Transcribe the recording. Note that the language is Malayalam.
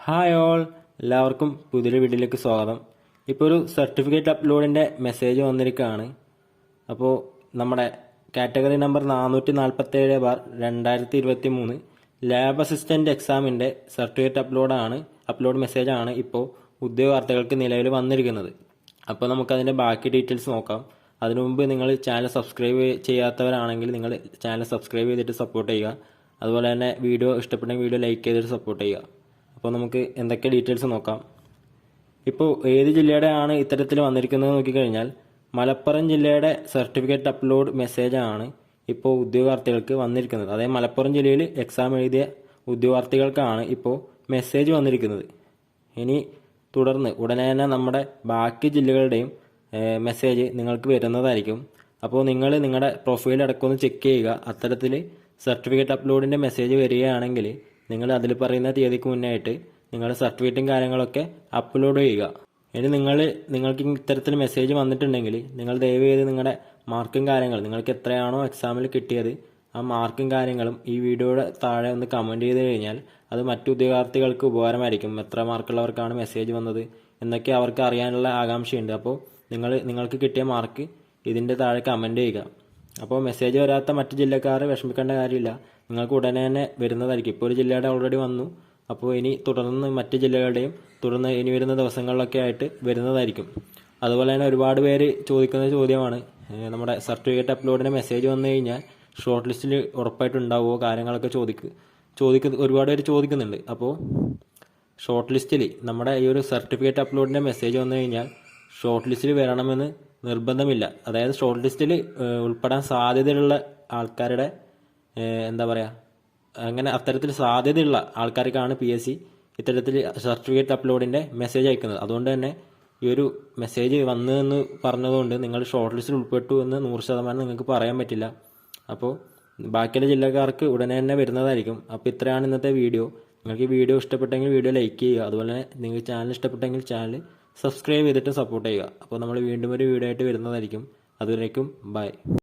ഹായ് ഓൾ, എല്ലാവർക്കും പുതിയൊരു വീഡിയോയിലേക്ക് സ്വാഗതം. ഇപ്പോൾ ഒരു സർട്ടിഫിക്കറ്റ് അപ്ലോഡിൻ്റെ മെസ്സേജ് വന്നിരിക്കുകയാണ്. അപ്പോൾ നമ്മുടെ കാറ്റഗറി നമ്പർ 447/2023 ലാബ് അസിസ്റ്റൻ്റ് എക്സാമിൻ്റെ സർട്ടിഫിക്കറ്റ് അപ്ലോഡ് മെസ്സേജാണ് ഇപ്പോൾ ഉദ്യോഗാർത്ഥികൾക്ക് നിലവിൽ വന്നിരിക്കുന്നത്. അപ്പോൾ നമുക്കതിൻ്റെ ബാക്കി ഡീറ്റെയിൽസ് നോക്കാം. അതിനു മുമ്പ് നിങ്ങൾ ചാനൽ സബ്സ്ക്രൈബ് ചെയ്യാത്തവരാണെങ്കിൽ നിങ്ങൾ ചാനൽ സബ്സ്ക്രൈബ് ചെയ്തിട്ട് സപ്പോർട്ട് ചെയ്യുക. അതുപോലെ തന്നെ വീഡിയോ ഇഷ്ടപ്പെട്ടെങ്കിൽ വീഡിയോ ലൈക്ക് ചെയ്തിട്ട് സപ്പോർട്ട് ചെയ്യുക. അപ്പോൾ നമുക്ക് എന്തൊക്കെ ഡീറ്റെയിൽസ് നോക്കാം. ഇപ്പോൾ ഏത് ജില്ലയുടെ ആണ് ഇത്തരത്തിൽ വന്നിരിക്കുന്നത് നോക്കിക്കഴിഞ്ഞാൽ മലപ്പുറം ജില്ലയുടെ സർട്ടിഫിക്കറ്റ് അപ്ലോഡ് മെസ്സേജാണ് ഇപ്പോൾ ഉദ്യോഗാർത്ഥികൾക്ക് വന്നിരിക്കുന്നത്. അതായത് മലപ്പുറം ജില്ലയിൽ എക്സാം എഴുതിയ ഉദ്യോഗാർത്ഥികൾക്കാണ് ഇപ്പോൾ മെസ്സേജ് വന്നിരിക്കുന്നത്. ഇനി തുടർന്ന് ഉടനെ തന്നെ നമ്മുടെ ബാക്കി ജില്ലകളുടെയും മെസ്സേജ് നിങ്ങൾക്ക് വരുന്നതായിരിക്കും. അപ്പോൾ നിങ്ങൾ നിങ്ങളുടെ പ്രൊഫൈൽ അടക്കമൊന്ന് ചെക്ക് ചെയ്യുക. അത്തരത്തിൽ സർട്ടിഫിക്കറ്റ് അപ്ലോഡിൻ്റെ മെസ്സേജ് വരികയാണെങ്കിൽ നിങ്ങൾ അതിൽ പറയുന്ന തീയതിക്ക് മുന്നായിട്ട് നിങ്ങളുടെ സർട്ടിഫിക്കറ്റും കാര്യങ്ങളൊക്കെ അപ്ലോഡ് ചെയ്യുക. ഇനി നിങ്ങൾക്ക് ഇത്തരത്തിൽ മെസ്സേജ് വന്നിട്ടുണ്ടെങ്കിൽ നിങ്ങൾ ദയവ് ചെയ്ത് നിങ്ങളുടെ മാർക്കും കാര്യങ്ങളും നിങ്ങൾക്ക് എത്രയാണോ എക്സാമിൽ കിട്ടിയത് ആ മാർക്കും കാര്യങ്ങളും ഈ വീഡിയോയുടെ താഴെ ഒന്ന് കമൻറ്റ് ചെയ്ത് കഴിഞ്ഞാൽ അത് മറ്റു ഉദ്യോഗാർത്ഥികൾക്ക് ഉപകാരമായിരിക്കും. എത്ര മാർക്കുള്ളവർക്കാണ് മെസ്സേജ് വന്നത് എന്നൊക്കെ അവർക്ക് അറിയാനുള്ള ആകാംക്ഷയുണ്ട്. അപ്പോൾ നിങ്ങൾക്ക് കിട്ടിയ മാർക്ക് ഇതിൻ്റെ താഴെ കമൻറ്റ് ചെയ്യുക. അപ്പോൾ മെസ്സേജ് വരാത്ത മറ്റു ജില്ലക്കാർ വിഷമിക്കേണ്ട കാര്യമില്ല, നിങ്ങൾക്ക് ഉടനെ തന്നെ വരുന്നതായിരിക്കും. ഇപ്പോൾ ഒരു ജില്ലയുടെ ഓൾറെഡി വന്നു, അപ്പോൾ ഇനി തുടർന്ന് മറ്റ് ജില്ലകളുടെയും തുടർന്ന് ഇനി വരുന്ന ദിവസങ്ങളിലൊക്കെ ആയിട്ട് വരുന്നതായിരിക്കും. അതുപോലെ തന്നെ ഒരുപാട് പേര് ചോദിക്കുന്ന ചോദ്യമാണ്, നമ്മുടെ സർട്ടിഫിക്കറ്റ് അപ്ലോഡിന് മെസ്സേജ് വന്നു കഴിഞ്ഞാൽ ഷോർട്ട് ലിസ്റ്റിൽ ഉറപ്പായിട്ടുണ്ടാവുമോ കാര്യങ്ങളൊക്കെ ഒരുപാട് പേര് ചോദിക്കുന്നുണ്ട്. അപ്പോൾ ഷോർട്ട് ലിസ്റ്റിൽ നമ്മുടെ ഈ ഒരു സർട്ടിഫിക്കറ്റ് അപ്ലോഡിൻ്റെ മെസ്സേജ് വന്നു കഴിഞ്ഞാൽ ഷോർട്ട് ലിസ്റ്റിൽ വരണമെന്ന് നിർബന്ധമില്ല. അതായത് ഷോർട്ട് ലിസ്റ്റിൽ ഉൾപ്പെടാൻ സാധ്യതയുള്ള ആൾക്കാരുടെ എന്താ പറയുക, അങ്ങനെ അത്തരത്തിൽ സാധ്യതയുള്ള ആൾക്കാർക്കാണ് PSC ഇത്തരത്തിൽ സർട്ടിഫിക്കറ്റ് അപ്ലോഡിൻ്റെ മെസ്സേജ് അയക്കുന്നത്. അതുകൊണ്ട് തന്നെ ഈ ഒരു മെസ്സേജ് വന്നു എന്ന് പറഞ്ഞതുകൊണ്ട് നിങ്ങൾ ഷോർട്ട് ലിസ്റ്റിൽ ഉൾപ്പെട്ടു എന്ന് 100% നിങ്ങൾക്ക് പറയാൻ പറ്റില്ല. അപ്പോൾ ബാക്കിയുള്ള ജില്ലക്കാർക്ക് ഉടനെ തന്നെ വരുന്നതായിരിക്കും. അപ്പോൾ ഇത്രയാണ് ഇന്നത്തെ വീഡിയോ. നിങ്ങൾക്ക് ഈ വീഡിയോ ഇഷ്ടപ്പെട്ടെങ്കിൽ വീഡിയോ ലൈക്ക് ചെയ്യുക. അതുപോലെ തന്നെ നിങ്ങൾക്ക് ചാനൽ ഇഷ്ടപ്പെട്ടെങ്കിൽ ചാനൽ സബ്സ്ക്രൈബ് ചെയ്തിട്ട് സപ്പോർട്ട് ചെയ്യുക. അപ്പോൾ നമ്മൾ വീണ്ടും ഒരു വീഡിയോ ആയിട്ട് വരുന്നതായിരിക്കും. അതുവരേക്കും ബൈ.